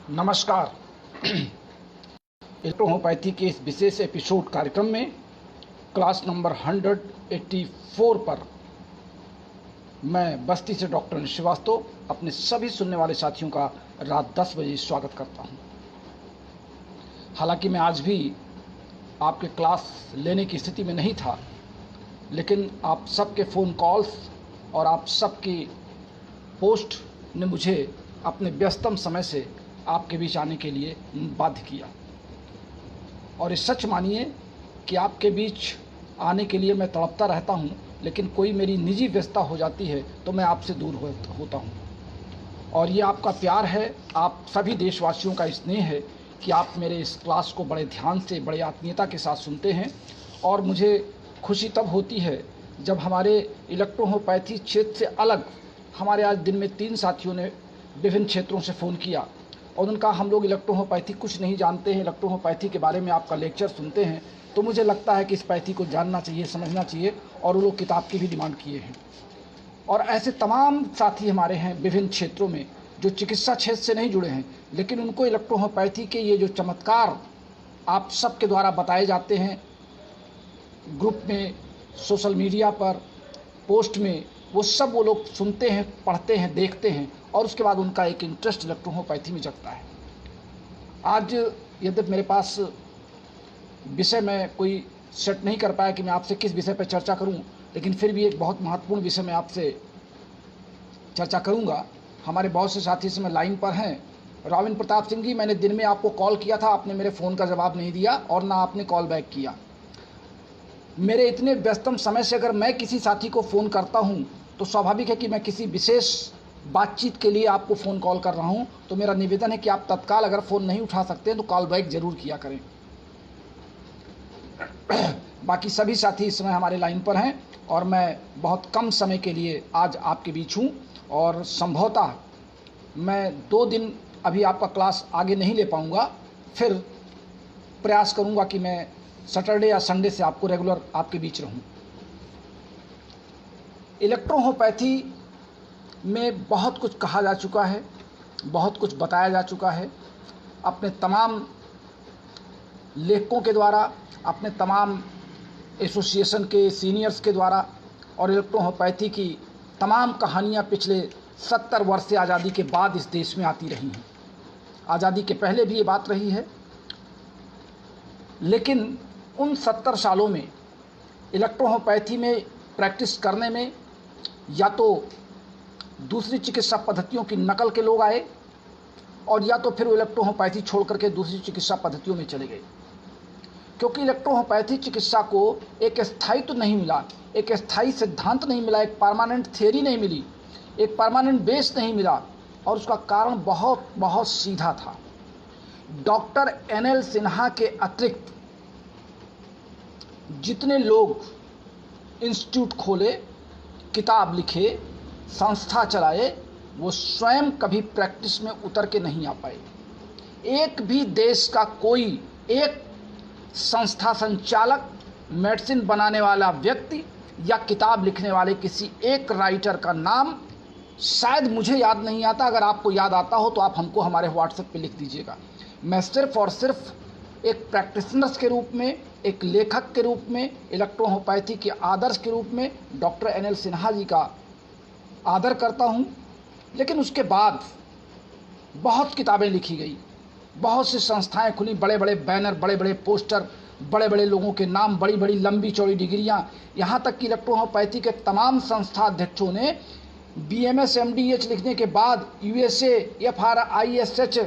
नमस्कार। इलेक्ट्रो के इस विशेष एपिसोड कार्यक्रम में क्लास नंबर 184 पर मैं बस्ती से डॉक्टर श्रीवास्तव अपने सभी सुनने वाले साथियों का रात 10 बजे स्वागत करता हूं। हालांकि मैं आज भी आपके क्लास लेने की स्थिति में नहीं था, लेकिन आप सबके फ़ोन कॉल्स और आप सबकी पोस्ट ने मुझे अपने व्यस्तम समय से आपके बीच आने के लिए बाध्य किया। और ये सच मानिए कि आपके बीच आने के लिए मैं तड़पता रहता हूँ, लेकिन कोई मेरी निजी व्यस्तता हो जाती है तो मैं आपसे दूर होता हूँ। और ये आपका प्यार है, आप सभी देशवासियों का स्नेह है कि आप मेरे इस क्लास को बड़े ध्यान से, बड़े आत्मीयता के साथ सुनते हैं। और मुझे खुशी तब होती है जब हमारे इलेक्ट्रोहोपैथी क्षेत्र से अलग हमारे आज दिन में 3 साथियों ने विभिन्न क्षेत्रों से फ़ोन किया और उनका हम लोग इलेक्ट्रोहोपैथी कुछ नहीं जानते हैं, इलेक्ट्रोहोपैथी के बारे में आपका लेक्चर सुनते हैं तो मुझे लगता है कि इस पैथी को जानना चाहिए, समझना चाहिए, और वो लोग किताब की भी डिमांड किए हैं। और ऐसे तमाम साथी हमारे हैं विभिन्न क्षेत्रों में जो चिकित्सा क्षेत्र से नहीं जुड़े हैं, लेकिन उनको इलेक्ट्रोहोपैथी के ये जो चमत्कार आप सबके द्वारा बताए जाते हैं ग्रुप में, सोशल मीडिया पर, पोस्ट में, वो सब वो लोग सुनते हैं, पढ़ते हैं, देखते हैं और उसके बाद उनका एक इंटरेस्ट इलेक्ट्रोहोपैथी में जगता है। आज यद्यपि मेरे पास विषय में कोई सेट नहीं कर पाया कि मैं आपसे किस विषय पर चर्चा करूं, लेकिन फिर भी एक बहुत महत्वपूर्ण विषय में आपसे चर्चा करूंगा। हमारे बहुत से साथी इस समय लाइन पर हैं। राविन प्रताप सिंह जी, मैंने दिन में आपको कॉल किया था, आपने मेरे फ़ोन का जवाब नहीं दिया और ना आपने कॉल बैक किया। मेरे इतने व्यस्तम समय से अगर मैं किसी साथी को फ़ोन करता हूं तो स्वाभाविक है कि मैं किसी विशेष बातचीत के लिए आपको फ़ोन कॉल कर रहा हूं। तो मेरा निवेदन है कि आप तत्काल अगर फ़ोन नहीं उठा सकते हैं तो कॉल बैक ज़रूर किया करें। बाकी सभी साथी इस समय हमारे लाइन पर हैं और मैं बहुत कम समय के लिए आज आपके बीच हूं और संभवतः मैं 2 दिन अभी आपका क्लास आगे नहीं ले पाऊंगा। फिर प्रयास करूंगा कि मैं सैटरडे या संडे से आपको रेगुलर आपके बीच रहूं। इलेक्ट्रोहोपैथी में बहुत कुछ कहा जा चुका है, बहुत कुछ बताया जा चुका है अपने तमाम लेखकों के द्वारा, अपने तमाम एसोसिएशन के सीनियर्स के द्वारा। और इलेक्ट्रोहोपैथी की तमाम कहानियाँ पिछले 70 वर्ष से आज़ादी के बाद इस देश में आती रही हैं। आज़ादी के पहले भी ये बात रही है, लेकिन उन 70 सालों में इलेक्ट्रोहोपैथी में प्रैक्टिस करने में या तो दूसरी चिकित्सा पद्धतियों की नकल के लोग आए और या तो फिर वो इलेक्ट्रोहोपैथी छोड़ करके दूसरी चिकित्सा पद्धतियों में चले गए, क्योंकि इलेक्ट्रोहोपैथी चिकित्सा को एक स्थायित्व तो नहीं मिला, एक स्थायी सिद्धांत नहीं मिला, एक परमानेंट थियरी नहीं मिली, एक परमानेंट बेस नहीं मिला। और उसका कारण बहुत बहुत सीधा था। डॉक्टर NL सिन्हा के अतिरिक्त जितने लोग इंस्टीट्यूट खोले, किताब लिखे, संस्था चलाए, वो स्वयं कभी प्रैक्टिस में उतर के नहीं आ पाए। एक भी देश का कोई एक संस्था संचालक, मेडिसिन बनाने वाला व्यक्ति या किताब लिखने वाले किसी एक राइटर का नाम शायद मुझे याद नहीं आता। अगर आपको याद आता हो तो आप हमको हमारे व्हाट्सएप पे लिख दीजिएगा। मैं सिर्फ और सिर्फ एक प्रैक्टिशनर्स के रूप में, एक लेखक के रूप में, इलेक्ट्रोहोपैथी के आदर्श के रूप में डॉक्टर NL सिन्हा जी का आदर करता हूं। लेकिन उसके बाद बहुत किताबें लिखी गई, बहुत सी संस्थाएं खुली, बड़े बड़े बैनर, बड़े बड़े पोस्टर, बड़े बड़े लोगों के नाम, बड़ी बड़ी लंबी चौड़ी डिग्रियां, यहाँ तक कि इलेक्ट्रोहोपैथी के तमाम संस्था अध्यक्षों ने BMS MDH लिखने के बाद USA FRISH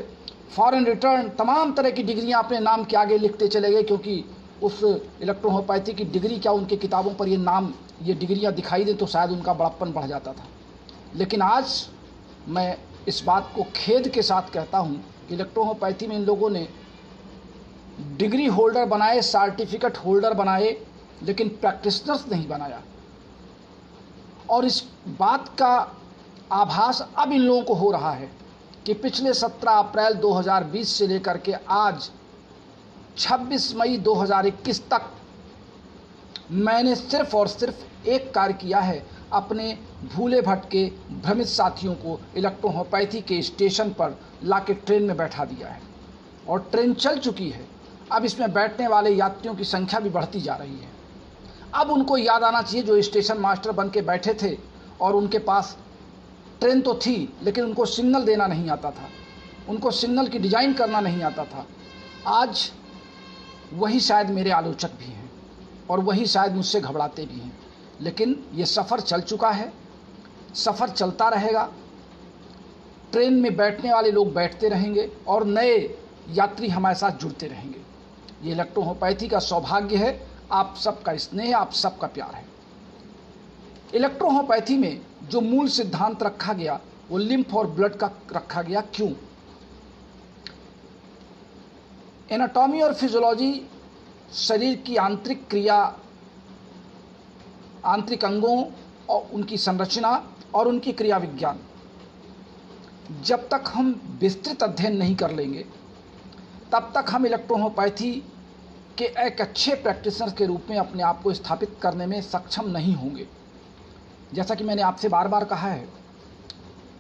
फॉरेन रिटर्न तमाम तरह की डिग्रियां अपने नाम के आगे लिखते चले गए, क्योंकि उस इलेक्ट्रोहोपैथी की डिग्री क्या, उनके किताबों पर ये नाम, ये डिग्रियां दिखाई दें तो शायद उनका बड़प्पन बढ़ जाता था। लेकिन आज मैं इस बात को खेद के साथ कहता हूं कि इलेक्ट्रोहोपैथी में इन लोगों ने डिग्री होल्डर बनाए, सर्टिफिकेट होल्डर बनाए, लेकिन प्रैक्टिशनर्स नहीं बनाया। और इस बात का आभास अब इन लोगों को हो रहा है कि पिछले 17 अप्रैल 2020 से लेकर के आज 26 मई 2021 तक मैंने सिर्फ और सिर्फ एक कार्य किया है। अपने भूले भटके भ्रमित साथियों को इलेक्ट्रोहोम्योपैथी के स्टेशन पर लाके ट्रेन में बैठा दिया है और ट्रेन चल चुकी है। अब इसमें बैठने वाले यात्रियों की संख्या भी बढ़ती जा रही है। अब उनको याद आना चाहिए जो स्टेशन मास्टर बन के बैठे थे और उनके पास ट्रेन तो थी लेकिन उनको सिग्नल देना नहीं आता था, उनको सिग्नल की डिज़ाइन करना नहीं आता था। आज वही शायद मेरे आलोचक भी हैं और वही शायद मुझसे घबराते भी हैं, लेकिन ये सफ़र चल चुका है, सफ़र चलता रहेगा। ट्रेन में बैठने वाले लोग बैठते रहेंगे और नए यात्री हमारे साथ जुड़ते रहेंगे। ये इलेक्ट्रोहोम्योपैथी का सौभाग्य है, आप सबका स्नेह, आप सबका प्यार है। इलेक्ट्रोहोम्योपैथी में जो मूल सिद्धांत रखा गया वो लिम्फ और ब्लड का रखा गया। क्यों? एनाटॉमी और फिजियोलॉजी शरीर की आंतरिक क्रिया, आंतरिक अंगों और उनकी संरचना और उनकी क्रिया विज्ञान, जब तक हम विस्तृत अध्ययन नहीं कर लेंगे तब तक हम इलेक्ट्रोहोम्योपैथी के एक अच्छे प्रैक्टिशनर के रूप में अपने आप को स्थापित करने में सक्षम नहीं होंगे। जैसा कि मैंने आपसे बार बार कहा है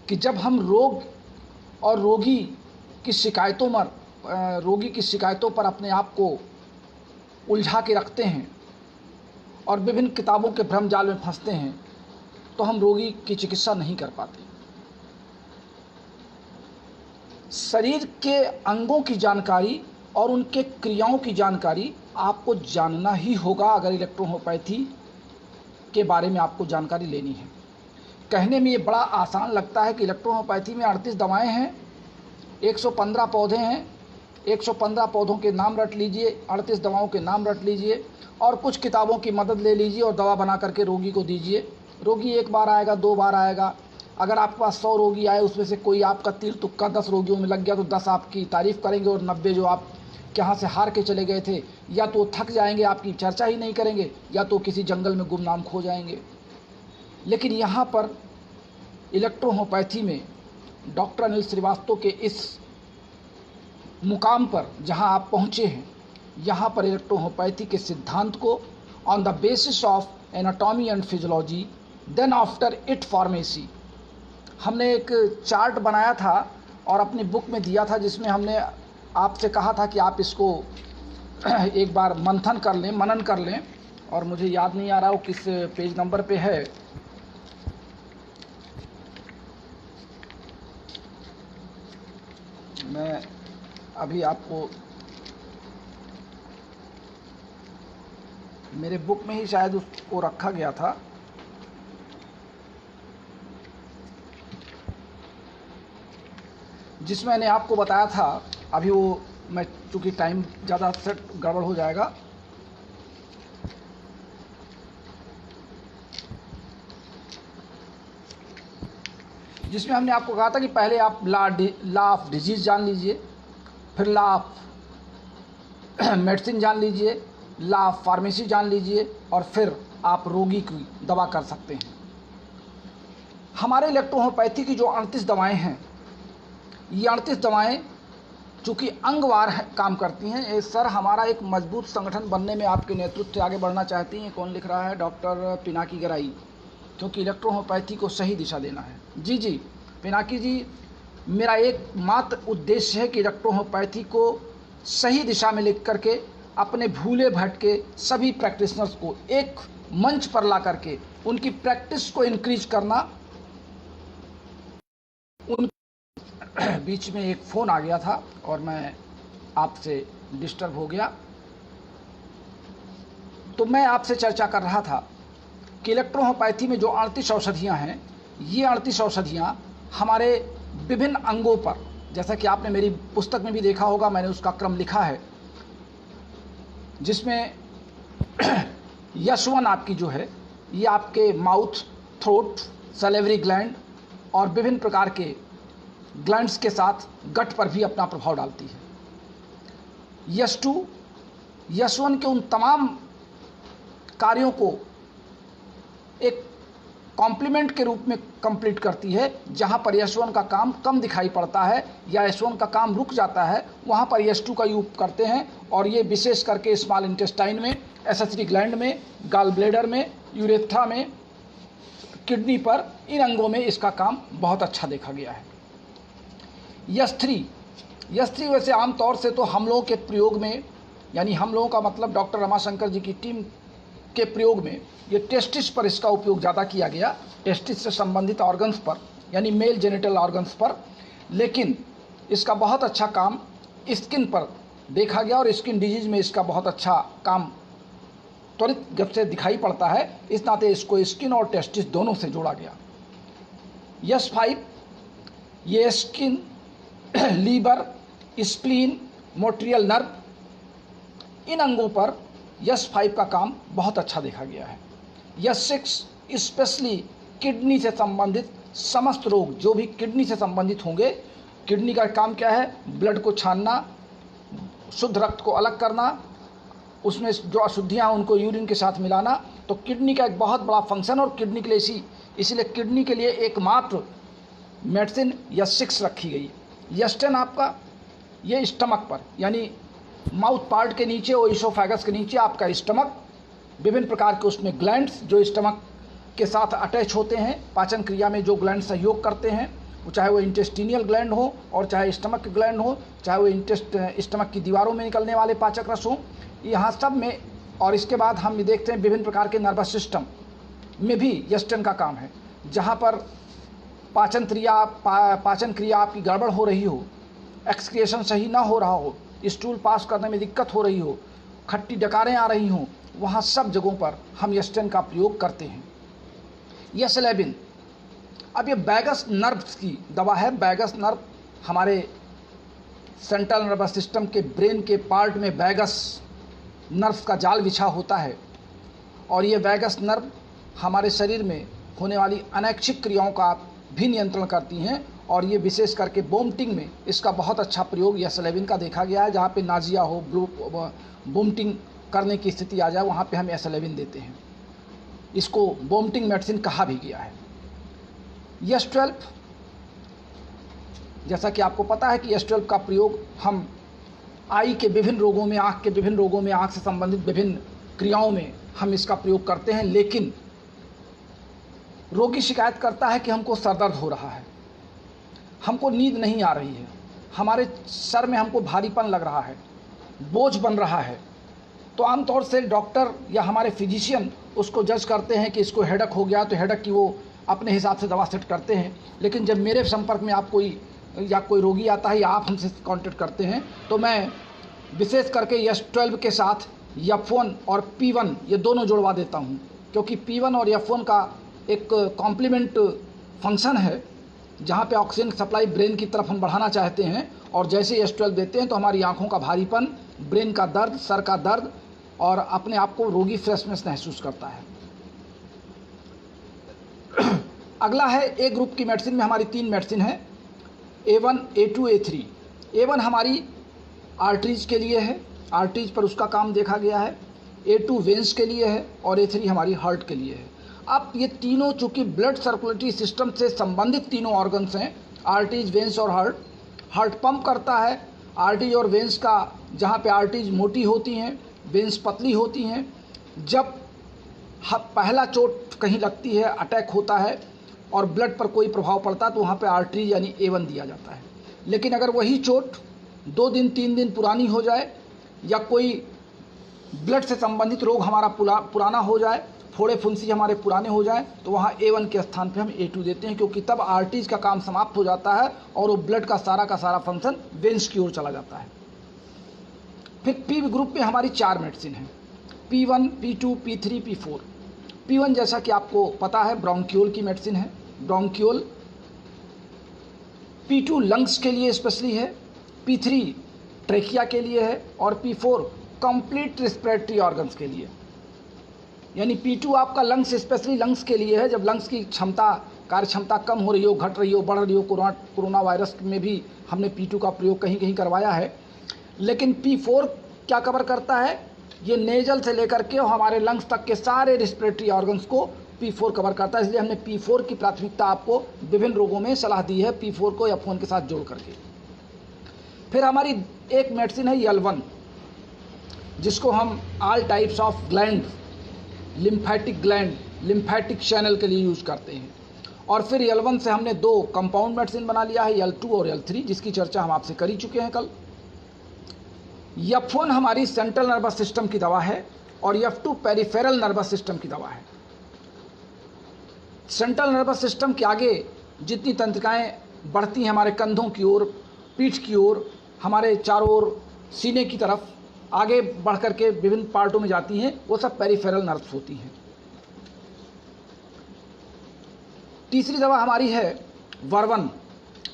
कि जब हम रोग और रोगी की शिकायतों पर अपने आप को उलझा के रखते हैं और विभिन्न किताबों के भ्रमजाल में फंसते हैं तो हम रोगी की चिकित्सा नहीं कर पाते। शरीर के अंगों की जानकारी और उनके क्रियाओं की जानकारी आपको जानना ही होगा अगर इलेक्ट्रोहोम्योपैथी के बारे में आपको जानकारी लेनी है। कहने में ये बड़ा आसान लगता है कि इलेक्ट्रोहोम्योपैथी में 38 दवाएं हैं, 115 पौधे हैं, 115 पौधों के नाम रट लीजिए, 38 दवाओं के नाम रट लीजिए और कुछ किताबों की मदद ले लीजिए और दवा बना करके रोगी को दीजिए। रोगी एक बार आएगा, 2 बार आएगा। अगर आपके पास 100 रोगी आए, उसमें से कोई आपका तीर तुक्का 10 रोगियों में लग गया तो 10 आपकी तारीफ़ करेंगे और 90 जो आप यहाँ से हार के चले गए थे, या तो थक जाएंगे, आपकी चर्चा ही नहीं करेंगे, या तो किसी जंगल में गुमनाम खो जाएंगे। लेकिन यहाँ पर इलेक्ट्रोहोम्योपैथी में डॉक्टर अनिल श्रीवास्तव के इस मुकाम पर जहाँ आप पहुँचे हैं, यहाँ पर इलेक्ट्रोहोम्योपैथी के सिद्धांत को on the basis of anatomy and physiology then after it pharmacy, हमने एक चार्ट बनाया था और अपनी बुक में दिया था, जिसमें हमने आपसे कहा था कि आप इसको एक बार मंथन कर लें, मनन कर लें। और मुझे याद नहीं आ रहा वो किस पेज नंबर पे है। मैं अभी आपको मेरे बुक में ही शायद उसको रखा गया था। जिसमें मैंने आपको बताया था, अभी वो मैं चूँकि टाइम ज़्यादा सेट गड़बड़ हो जाएगा, जिसमें हमने आपको कहा था कि पहले आप लॉ ऑफ डिजीज़ जान लीजिए, फिर लॉ ऑफ मेडिसिन जान लीजिए, लॉ ऑफ फार्मेसी जान लीजिए और फिर आप रोगी की दवा कर सकते हैं। हमारे इलेक्ट्रोहोम्योपैथी की जो 38 दवाएं हैं, ये 38 दवाएं चूँकि अंगवार काम करती हैं। ये सर हमारा एक मजबूत संगठन बनने में आपके नेतृत्व से आगे बढ़ना चाहती हैं। कौन लिख रहा है? डॉक्टर पिनाकी गराई, क्योंकि इलेक्ट्रोहोम्योपैथी को सही दिशा देना है। जी जी पिनाकी जी, मेरा एकमात्र उद्देश्य है कि इलेक्ट्रोहोम्योपैथी को सही दिशा में लिख करके अपने भूले भटके सभी प्रैक्टिशनर्स को एक मंच पर ला करके उनकी प्रैक्टिस को इंक्रीज करना। उन बीच में एक फ़ोन आ गया था और मैं आपसे डिस्टर्ब हो गया, तो मैं आपसे चर्चा कर रहा था कि इलेक्ट्रोहोम्योपैथी में जो 38 औषधियाँ हैं, ये 38 औषधियाँ हमारे विभिन्न अंगों पर, जैसा कि आपने मेरी पुस्तक में भी देखा होगा, मैंने उसका क्रम लिखा है, जिसमें यश1 आपकी जो है, ये आपके माउथ, थ्रोट, सैलिवरी ग्लैंड और विभिन्न प्रकार के ग्लैंड्स के साथ गट पर भी अपना प्रभाव डालती है। यश2 यश1 के उन तमाम कार्यों को एक कॉम्प्लीमेंट के रूप में कंप्लीट करती है। जहां पर यश1 का काम कम दिखाई पड़ता है या यश1 का काम रुक जाता है, वहां पर यश2 का यूज करते हैं। और ये विशेष करके स्मॉल इंटेस्टाइन में, एसेसरी ग्लैंड में, गॉल ब्लैडर में, यूरेथ्रा में, किडनी पर, इन अंगों में इसका काम बहुत अच्छा देखा गया है। यश 3 वैसे आमतौर से तो हम लोगों के प्रयोग में, यानी हम लोगों का मतलब डॉक्टर रमाशंकर जी की टीम के प्रयोग में, ये टेस्टिस पर इसका उपयोग ज़्यादा किया गया, टेस्टिस से संबंधित ऑर्गन्स पर, यानी मेल जेनिटल ऑर्गन्स पर। लेकिन इसका बहुत अच्छा काम स्किन पर देखा गया और स्किन डिजीज में इसका बहुत अच्छा काम त्वरित गति से दिखाई पड़ता है, इस नाते इसको स्किन और टेस्टिस दोनों से जोड़ा गया। यश 5 ये स्किन, लीवर, स्प्लीन, मोट्रियल नर्व, इन अंगों पर यश 5 का काम बहुत अच्छा देखा गया है। यश 6 स्पेशली किडनी से संबंधित समस्त रोग, जो भी किडनी से संबंधित होंगे, किडनी का काम क्या है? ब्लड को छानना, शुद्ध रक्त को अलग करना, उसमें जो अशुद्धियाँ उनको यूरिन के साथ मिलाना। तो किडनी का एक बहुत बड़ा फंक्शन, और किडनी के लिए इसीलिए किडनी के लिए एकमात्र मेडिसिन यश 6 रखी गई। यश 10 आपका ये स्टमक पर, यानी माउथ पार्ट के नीचे और इसोफेगस के नीचे आपका स्टमक, विभिन्न प्रकार के उसमें ग्लैंड्स जो स्टमक के साथ अटैच होते हैं, पाचन क्रिया में जो ग्लैंड सहयोग करते हैं, वो चाहे वो इंटेस्टिनियल ग्लैंड हो और चाहे स्टमक के ग्लैंड हो, चाहे वो स्टमक की दीवारों में निकलने वाले पाचक रस हों, यहाँ सब में। और इसके बाद हम ये देखते हैं विभिन्न प्रकार के नर्वस सिस्टम में भी यश 10 का काम है। जहाँ पर पाचन क्रिया आपकी गड़बड़ हो रही हो, एक्सक्रिएशन सही ना हो रहा हो, स्टूल पास करने में दिक्कत हो रही हो, खट्टी डकारें आ रही हों, वहाँ सब जगहों पर हम यश 10 का प्रयोग करते हैं। यश 11 अब ये वैगस नर्व की दवा है। वैगस नर्व हमारे सेंट्रल नर्वस सिस्टम के ब्रेन के पार्ट में वैगस नर्व का जाल बिछा होता है, और ये वैगस नर्व हमारे शरीर में होने वाली अनैच्छिक क्रियाओं का भी नियंत्रण करती हैं। और ये विशेष करके वोमिटिंग में इसका बहुत अच्छा प्रयोग यश 11 का देखा गया है। जहाँ पे नाजिया हो, वोमिटिंग करने की स्थिति आ जाए, वहाँ पे हम यश 11 देते हैं। इसको वोमिटिंग मेडिसिन कहा भी गया है। यश 12 जैसा कि आपको पता है कि यश 12 का प्रयोग हम आई के विभिन्न रोगों में, आँख के विभिन्न रोगों में, आँख से संबंधित विभिन्न क्रियाओं में हम इसका प्रयोग करते हैं। लेकिन रोगी शिकायत करता है कि हमको सरदर्द हो रहा है, हमको नींद नहीं आ रही है, हमारे सर में हमको भारीपन लग रहा है, बोझ बन रहा है, तो आमतौर से डॉक्टर या हमारे फिजिशियन उसको जज करते हैं कि इसको हेडक हो गया, तो हेडक की वो अपने हिसाब से दवा सेट करते हैं। लेकिन जब मेरे संपर्क में आप कोई रोगी आता है या आप हमसे कांटेक्ट करते हैं, तो मैं विशेष करके यश 12 के साथ यफोन और P1 ये दोनों जुड़वा देता हूँ, क्योंकि P1 और यफोन का एक कॉम्प्लीमेंट फंक्शन है, जहाँ पे ऑक्सीजन सप्लाई ब्रेन की तरफ हम बढ़ाना चाहते हैं। और जैसे यश 12 देते हैं तो हमारी आँखों का भारीपन, ब्रेन का दर्द, सर का दर्द, और अपने आप को रोगी फ्रेशनेस महसूस करता है। अगला है ए ग्रुप की मेडिसिन में हमारी 3 मेडिसिन है, A1, A2, A3। A1 हमारी आर्टरीज के लिए है, आर्टरीज पर उसका काम देखा गया है। A2 वेंस के लिए है, और A3 हमारी हार्ट के लिए है। अब ये तीनों चूँकि ब्लड सर्कुलेटरी सिस्टम से संबंधित तीनों ऑर्गन्स हैं, आर्टरीज, वेंस और हार्ट। हार्ट पंप करता है आर्टरीज और वेंस का, जहाँ पे आर्टरीज मोटी होती हैं, वेंस पतली होती हैं। जब पहला चोट कहीं लगती है, अटैक होता है और ब्लड पर कोई प्रभाव पड़ता है, तो वहाँ पे आर्टरीज यानी A1 दिया जाता है। लेकिन अगर वही चोट 2 दिन 3 दिन पुरानी हो जाए, या कोई ब्लड से संबंधित रोग हमारा पुराना हो जाए, फोड़े फुंसी हमारे पुराने हो जाए, तो वहाँ A1 के स्थान पे हम A2 देते हैं, क्योंकि तब आर्टरीज का काम समाप्त हो जाता है और वो ब्लड का सारा फंक्शन वेंस की ओर चला जाता है। फिर P ग्रुप में हमारी 4 मेडिसिन हैं, P1, P2, P3, P4। P1 जैसा कि आपको पता है ब्रोंकियोल की मेडिसिन है, ब्रोंकियोल। P2 लंग्स के लिए स्पेशली है, P3 ट्रेकिया के लिए है, और P4 कंप्लीट रिस्पिरेटरी ऑर्गन्स के लिए। यानी P2 आपका लंग्स, स्पेशली लंग्स के लिए है, जब लंग्स की कार्य क्षमता कम हो रही हो, घट रही हो, बढ़ रही हो। कोरोना वायरस में भी हमने P2 का प्रयोग कहीं कहीं करवाया है। लेकिन P4 क्या कवर करता है? ये नेजल से लेकर के हमारे लंग्स तक के सारे रिस्पिरेटरी ऑर्गन्स को P4 कवर करता है। इसलिए हमने P4 की प्राथमिकता आपको विभिन्न रोगों में सलाह दी है, P4 को यफोन के साथ जोड़ करके। फिर हमारी एक मेडिसिन है L1, जिसको हम all types of gland, lymphatic gland, lymphatic channel के लिए यूज करते हैं। और फिर L1 से हमने 2 कंपाउंड मेडिसिन बना लिया है, L2 और L3, जिसकी चर्चा हम आपसे कर ही चुके हैं कल। F1 हमारी सेंट्रल नर्वस सिस्टम की दवा है और F2 पेरिफेरल नर्वस सिस्टम की दवा है। सेंट्रल नर्वस सिस्टम के आगे जितनी तंत्रिकाएं बढ़ती हैं हमारे कंधों की ओर, पीठ की ओर, हमारे चारों ओर सीने की तरफ आगे बढ़ करके विभिन्न पार्टों में जाती हैं, वो सब पेरिफेरल नर्व्स होती हैं। तीसरी दवा हमारी है वर्वन।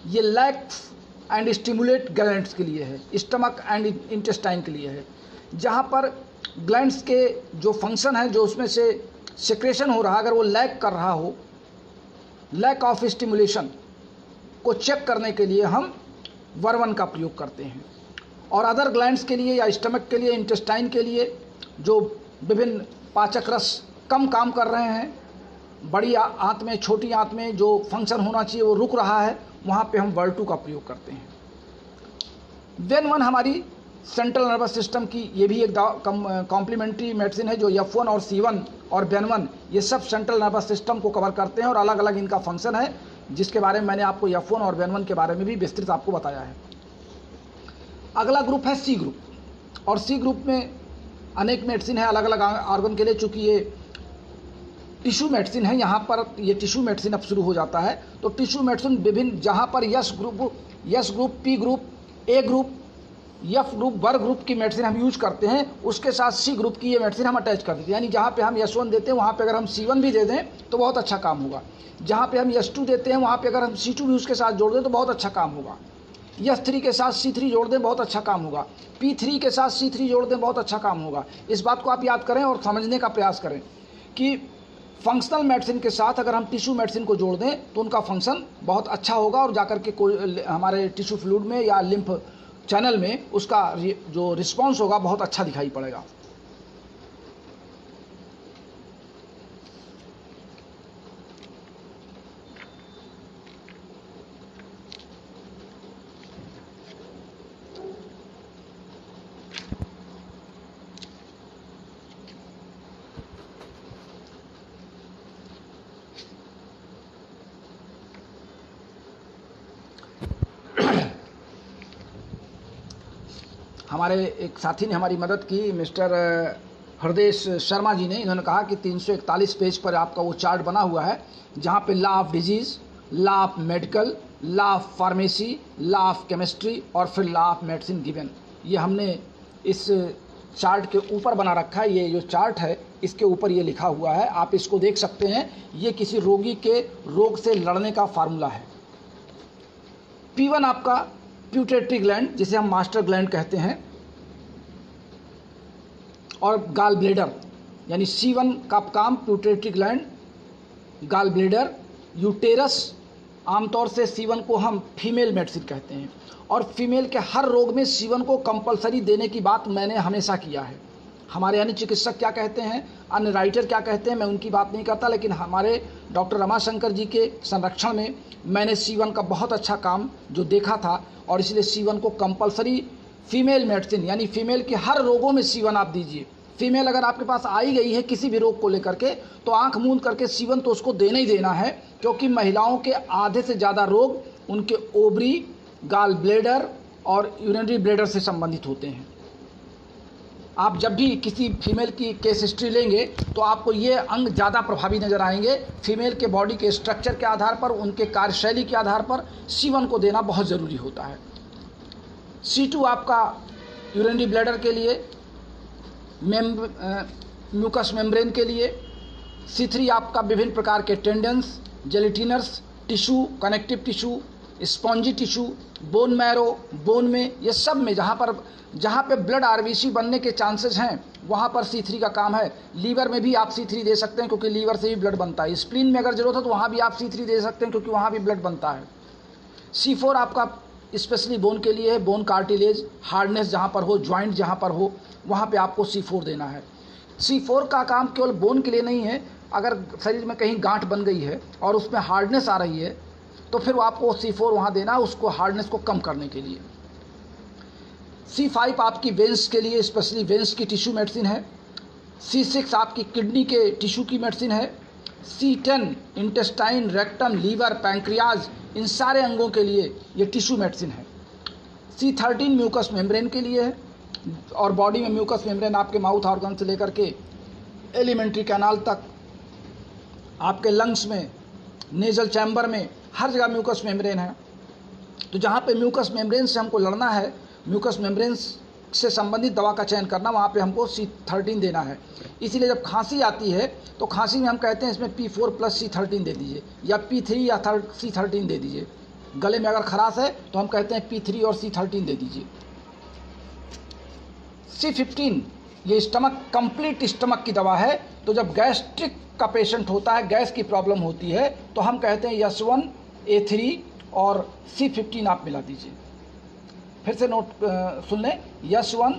ये लैक्स एंड स्टिमुलेट ग्लैंड्स के लिए है, स्टमक एंड इंटेस्टाइन के लिए है, जहाँ पर ग्लैंड्स के जो फंक्शन है, जो उसमें से सिक्रेशन हो रहा, अगर वो लैक कर रहा हो, लैक ऑफ स्टिमुलेशन को चेक करने के लिए हम वर्वन का प्रयोग करते हैं। और अदर ग्लैंड्स के लिए या स्टमक के लिए, इंटेस्टाइन के लिए, जो विभिन्न पाचक रस कम काम कर रहे हैं, बड़ी आंत में, छोटी आंत में जो फंक्शन होना चाहिए वो रुक रहा है, वहाँ पे हम वर्ल2 का प्रयोग करते हैं। वेन1 हमारी सेंट्रल नर्वस सिस्टम की ये भी एक कॉम्प्लीमेंट्री मेडिसिन है, जो F1 और C1 और वेन1 ये सब सेंट्रल नर्वस सिस्टम को कवर करते हैं और अलग अलग इनका फंक्शन है, जिसके बारे में मैंने आपको F1 और वेन1 के बारे में भी विस्तृत आपको बताया है। अगला ग्रुप है C ग्रुप, और C ग्रुप में अनेक मेडिसिन है अलग अलग ऑर्गन के लिए। चूँकि ये टिश्यू मेडिसिन है, यहाँ पर ये टिश्यू मेडिसिन अब शुरू हो जाता है, तो टिश्यू मेडिसिन विभिन्न, जहाँ पर यस ग्रुप, पी ग्रुप, ए ग्रुप, F ग्रुप, वर ग्रुप की मेडिसिन हम यूज करते हैं, उसके साथ C ग्रुप की ये मेडिसिन हम अटैच कर देते हैं। यानी जहाँ पे हम S1 देते हैं, वहाँ पे अगर हम C1 भी दे दें तो बहुत अच्छा काम होगा। जहाँ पे हम S2 देते हैं, वहाँ पे अगर हम C2 भी उसके साथ जोड़ दें तो बहुत अच्छा काम होगा। S3 के साथ C3 जोड़ दें, बहुत अच्छा काम होगा। P3 के साथ C3 जोड़ दें, बहुत अच्छा काम होगा। इस बात को आप याद करें और समझने का प्रयास करें कि फंक्शनल मेडिसिन के साथ अगर हम टिश्यू मेडिसिन को जोड़ दें तो उनका फंक्शन बहुत अच्छा होगा और जाकर के कोई हमारे टिश्यू फ्लूइड में या लिम्फ चैनल में उसका जो रिस्पॉन्स होगा बहुत अच्छा दिखाई पड़ेगा। हमारे एक साथी ने हमारी मदद की, मिस्टर हृदय शर्मा जी ने। इन्होंने कहा कि 341 पेज पर आपका वो चार्ट बना हुआ है, जहाँ पे law of disease, law of medical, law of pharmacy, law of chemistry और फिर लॉ ऑफ मेडिसिन गिवन, ये हमने इस चार्ट के ऊपर बना रखा है। ये जो चार्ट है इसके ऊपर ये लिखा हुआ है, आप इसको देख सकते हैं। ये किसी रोगी के रोग से लड़ने का फार्मूला है। P1 आपका प्यूटेटरी ग्लैंड, जिसे हम मास्टर ग्लैंड कहते हैं, और गाल ब्लेडर, यानी C1 का काम प्यूटेटरी ग्लैंड, गाल ब्लेडर, यूटेरस। आमतौर से C1 को हम फीमेल मेडिसिन कहते हैं, और फीमेल के हर रोग में C1 को कंपलसरी देने की बात मैंने हमेशा किया है। हमारे अन्य चिकित्सक क्या कहते हैं, अन्य राइटर क्या कहते हैं, मैं उनकी बात नहीं करता, लेकिन हमारे डॉक्टर रमाशंकर जी के संरक्षण में मैंने C1 का बहुत अच्छा काम जो देखा था, और इसलिए C1 को कंपलसरी फीमेल मेडिसिन, यानी फीमेल के हर रोगों में C1 आप दीजिए। फीमेल अगर आपके पास आई गई है किसी भी रोग को लेकर के, तो आंख मूंद करके C1 तो उसको देना ही देना है, क्योंकि महिलाओं के आधे से ज़्यादा रोग उनके ओवरी, गाल ब्लेडर और यूरिनरी ब्लेडर से संबंधित होते हैं। आप जब भी किसी फीमेल की केस हिस्ट्री लेंगे तो आपको ये अंग ज़्यादा प्रभावी नज़र आएंगे। फीमेल के बॉडी के स्ट्रक्चर के आधार पर, उनके कार्यशैली के आधार पर C1 को देना बहुत ज़रूरी होता है। C2 आपका यूरिनरी ब्लैडर के लिए, म्यूकस मेम्ब्रेन के लिए। C3 आपका विभिन्न प्रकार के टेंडेंस, जेलेटिनर्स, tissue, connective tissue, spongy tissue, bone marrow, bone में, ये सब में जहाँ पे ब्लड RBC बनने के चांसेस हैं वहाँ पर C3 का काम है। लीवर में भी आप C3 दे सकते हैं, क्योंकि लीवर से भी ब्लड बनता है। स्प्लीन में अगर जरूरत हो तो वहाँ भी आप C3 दे सकते हैं, क्योंकि वहाँ भी ब्लड बनता है। C4 आपका स्पेशली बोन के लिए है, बोन कार्टिलेज, हार्डनेस जहाँ पर हो, ज्वाइंट जहाँ पर हो, वहाँ पे आपको C4 देना है। C4 का काम केवल बोन के लिए नहीं है, अगर शरीर में कहीं गांठ बन गई है और उसमें हार्डनेस आ रही है तो फिर आपको C4 वहाँ देना, उसको हार्डनेस को कम करने के लिए। C5 आपकी वेंस के लिए, स्पेशली वेंस की टिश्यू मेडिसिन है। C6 आपकी किडनी के टिश्यू की मेडिसिन है। C10 intestine, rectum, liver, pancreas, इन सारे अंगों के लिए ये टिश्यू मेडिसिन है। C13 म्यूकस मेम्ब्रेन के लिए है, और बॉडी में म्यूकस मेम्ब्रेन आपके माउथ ऑर्गन से लेकर के एलिमेंट्री कैनाल तक, आपके लंग्स में, नेजल चैम्बर में, हर जगह म्यूकस मेम्ब्रेन है। तो जहाँ पे म्यूकस मेम्ब्रेन से हमको लड़ना है, म्यूकस मेम्ब्रेन से संबंधित दवा का चयन करना, वहाँ पे हमको C13 देना है। इसीलिए जब खांसी आती है तो खांसी में हम कहते हैं इसमें P4 + C13 दे दीजिए, या P3 या C13 दे दीजिए। गले में अगर खराश है तो हम कहते हैं P3 और C13 दे दीजिए। C15 ये स्टमक, कंप्लीट स्टमक की दवा है। तो जब गैस्ट्रिक का पेशेंट होता है, गैस की प्रॉब्लम होती है, तो हम कहते हैं S1, A3 और C15 आप मिला दीजिए। फिर से नोट सुन लें, S1,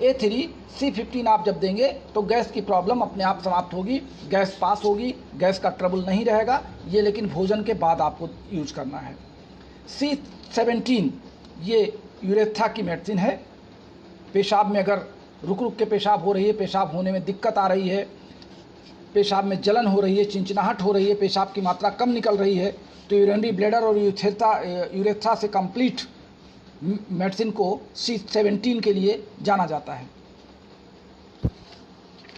A3, C15 आप जब देंगे तो गैस की प्रॉब्लम अपने आप समाप्त होगी, गैस पास होगी, गैस का ट्रबल नहीं रहेगा। ये लेकिन भोजन के बाद आपको यूज करना है। C17 ये यूरेथ्रा की मेडिसिन है। पेशाब में अगर रुक रुक के पेशाब हो रही है, पेशाब होने में दिक्कत आ रही है, पेशाब में जलन हो रही है, चिंचिनाहट हो रही है, पेशाब की मात्रा कम निकल रही है, तो यूरिनरी ब्लैडर और यूरेथ्रा से कंप्लीट मेडिसिन को C17 के लिए जाना जाता है।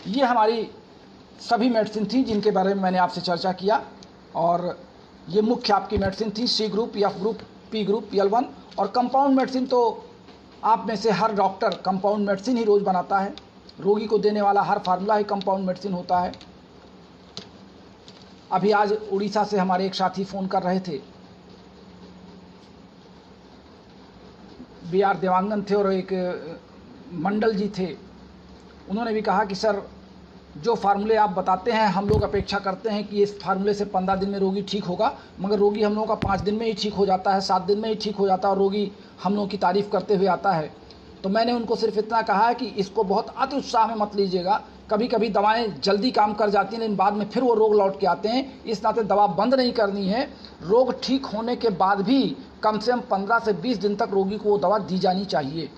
ये हमारी सभी मेडिसिन थी जिनके बारे में मैंने आपसे चर्चा किया, और ये मुख्य आपकी मेडिसिन थी। C group, F group, P group, L1। और कंपाउंड मेडिसिन तो आप में से हर डॉक्टर कंपाउंड मेडिसिन ही रोज़ बनाता है। रोगी को देने वाला हर फार्मूला ही कंपाउंड मेडिसिन होता है। अभी आज उड़ीसा से हमारे एक साथी फ़ोन कर रहे थे, BR देवांगन थे और एक मंडल जी थे। उन्होंने भी कहा कि सर, जो फार्मूले आप बताते हैं हम लोग अपेक्षा करते हैं कि इस फार्मूले से 15 दिन में रोगी ठीक होगा, मगर रोगी हम लोगों का 5 दिन में ही ठीक हो जाता है, 7 दिन में ही ठीक हो जाता है, और रोगी हम लोगों की तारीफ़ करते हुए आता है। तो मैंने उनको सिर्फ इतना कहा है कि इसको बहुत अति उत्साह में मत लीजिएगा। कभी कभी दवाएं जल्दी काम कर जाती हैं लेकिन बाद में फिर वो रोग लौट के आते हैं। इस नाते दवा बंद नहीं करनी है। रोग ठीक होने के बाद भी कम से कम 15 से 20 दिन तक रोगी को वो दवा दी जानी चाहिए।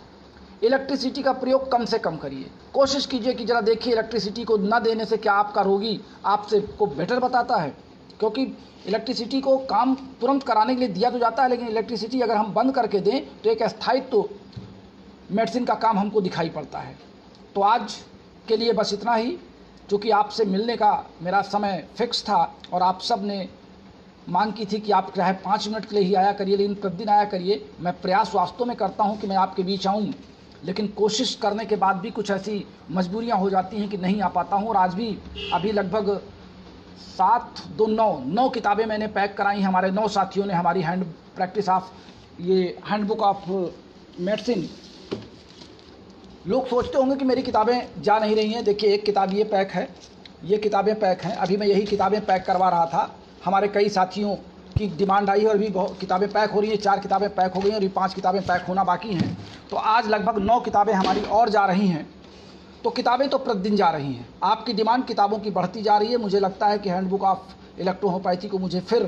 इलेक्ट्रिसिटी का प्रयोग कम से कम करिए। कोशिश कीजिए कि ज़रा देखिए इलेक्ट्रिसिटी को न देने से क्या आपका रोगी आपसे को बेटर बताता है, क्योंकि इलेक्ट्रिसिटी को काम तुरंत कराने के लिए दिया तो जाता है, लेकिन इलेक्ट्रिसिटी अगर हम बंद करके दें तो एक स्थायित्व मेडिसिन का काम हमको दिखाई पड़ता है। तो आज के लिए बस इतना ही, क्योंकि आपसे मिलने का मेरा समय फिक्स था और आप सब ने मांग की थी कि आप चाहे 5 मिनट के लिए ही आया करिए, लेकिन प्रतिदिन आया करिए। मैं प्रयास वास्तव में करता हूं कि मैं आपके बीच आऊं, लेकिन कोशिश करने के बाद भी कुछ ऐसी मजबूरियां हो जाती हैं कि नहीं आ पाता हूं। और आज भी अभी लगभग 9 किताबें मैंने पैक कराई। हमारे 9 साथियों ने हमारी हैंडबुक ऑफ मेडिसिन। लोग सोचते होंगे कि मेरी किताबें जा नहीं रही हैं। देखिए, एक किताब ये पैक है, ये किताबें पैक हैं। अभी मैं यही किताबें पैक करवा रहा था। हमारे कई साथियों की डिमांड आई है और भी बहुत किताबें पैक हो रही हैं। 4 किताबें पैक हो गई हैं और ये 5 किताबें पैक होना बाकी हैं। तो आज लगभग 9 किताबें हमारी और जा रही हैं। तो किताबें तो प्रतिदिन जा रही हैं। आपकी डिमांड किताबों की बढ़ती जा रही है। मुझे लगता है कि हैंडबुक ऑफ इलेक्ट्रोहोम्योपैथी को मुझे फिर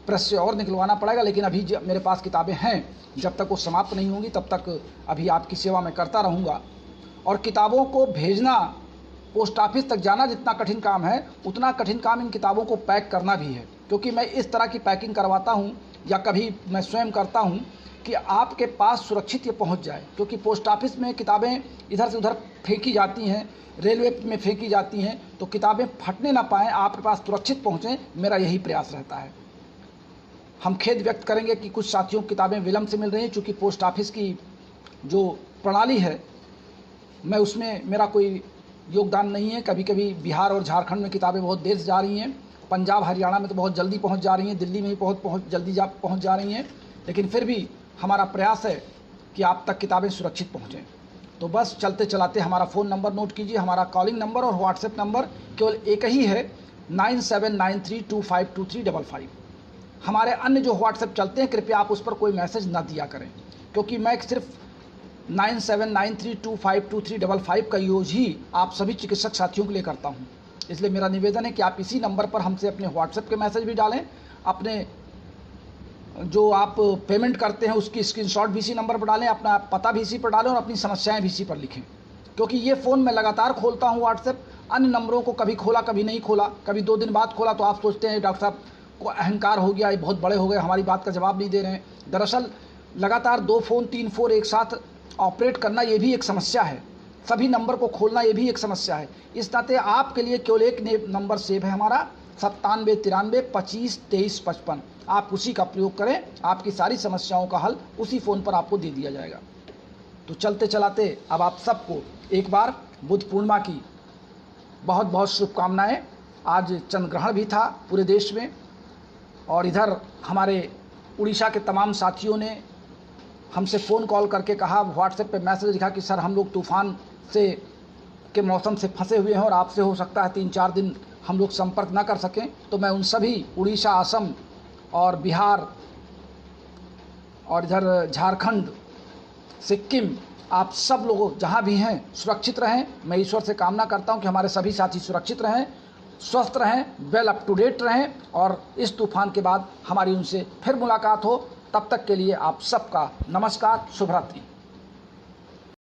प्रेस से और निकलवाना पड़ेगा, लेकिन अभी मेरे पास किताबें हैं। जब तक वो समाप्त नहीं होंगी तब तक अभी आपकी सेवा में करता रहूँगा। और किताबों को भेजना, पोस्ट ऑफिस तक जाना जितना कठिन काम है, उतना कठिन काम इन किताबों को पैक करना भी है। क्योंकि मैं इस तरह की पैकिंग करवाता हूँ, या कभी मैं स्वयं करता हूँ, कि आपके पास सुरक्षित ये पहुँच जाए। क्योंकि पोस्ट ऑफिस में किताबें इधर से उधर फेंकी जाती हैं, रेलवे में फेंकी जाती हैं, तो किताबें फटने ना पाएँ, आपके पास सुरक्षित पहुँचें, मेरा यही प्रयास रहता है। हम खेद व्यक्त करेंगे कि कुछ साथियों की किताबें विलम्ब से मिल रही हैं, चूँकि पोस्ट ऑफिस की जो प्रणाली है, मैं उसमें मेरा कोई योगदान नहीं है। कभी कभी बिहार और झारखंड में किताबें बहुत देर से जा रही हैं, पंजाब हरियाणा में तो बहुत जल्दी पहुंच जा रही हैं, दिल्ली में भी बहुत जल्दी पहुंच जा रही हैं। लेकिन फिर भी हमारा प्रयास है कि आप तक किताबें सुरक्षित पहुंचें। तो बस चलते चलाते हमारा फ़ोन नंबर नोट कीजिए। हमारा कॉलिंग नंबर और व्हाट्सएप नंबर केवल एक ही है, 9793252355। हमारे अन्य जो व्हाट्सएप चलते हैं, कृपया आप उस पर कोई मैसेज न दिया करें, क्योंकि मैं सिर्फ 9793252355 का यूज ही आप सभी चिकित्सक साथियों के लिए करता हूं। इसलिए मेरा निवेदन है कि आप इसी नंबर पर हमसे अपने व्हाट्सएप के मैसेज भी डालें, अपने जो आप पेमेंट करते हैं उसकी स्क्रीनशॉट भी इसी नंबर पर डालें, अपना पता भी इसी पर डालें और अपनी समस्याएं भी इसी पर लिखें। क्योंकि ये फ़ोन मैं लगातार खोलता हूं व्हाट्सएप, अन्य नंबरों को कभी खोला कभी नहीं खोला, कभी 2 दिन बाद खोला तो आप सोचते हैं डॉक्टर साहब को अहंकार हो गया, ये बहुत बड़े हो गए, हमारी बात का जवाब नहीं दे रहे हैं। दरअसल लगातार 2 फ़ोन 3 फ़ोन एक साथ ऑपरेट करना ये भी एक समस्या है, सभी नंबर को खोलना ये भी एक समस्या है। इस नाते आपके लिए केवल एक नंबर सेव है हमारा 97 93 25 23 55। आप उसी का प्रयोग करें, आपकी सारी समस्याओं का हल उसी फ़ोन पर आपको दे दिया जाएगा। तो चलते चलाते अब आप सबको एक बार बुद्ध पूर्णिमा की बहुत बहुत शुभकामनाएं। आज चंद्र ग्रहण भी था पूरे देश में, और इधर हमारे उड़ीसा के तमाम साथियों ने हमसे फ़ोन कॉल करके कहा, व्हाट्सएप पे मैसेज लिखा कि सर हम लोग तूफ़ान से के मौसम से फंसे हुए हैं और आपसे हो सकता है 3-4 दिन हम लोग संपर्क ना कर सकें। तो मैं उन सभी उड़ीसा, असम और बिहार और इधर झारखंड, सिक्किम, आप सब लोग जहाँ भी हैं सुरक्षित रहें। मैं ईश्वर से कामना करता हूँ कि हमारे सभी साथी सुरक्षित रहें, स्वस्थ रहें, वेल अप टू डेट रहें, और इस तूफ़ान के बाद हमारी उनसे फिर मुलाकात हो। तब तक के लिए आप सबका नमस्कार, शुभ रात्रि।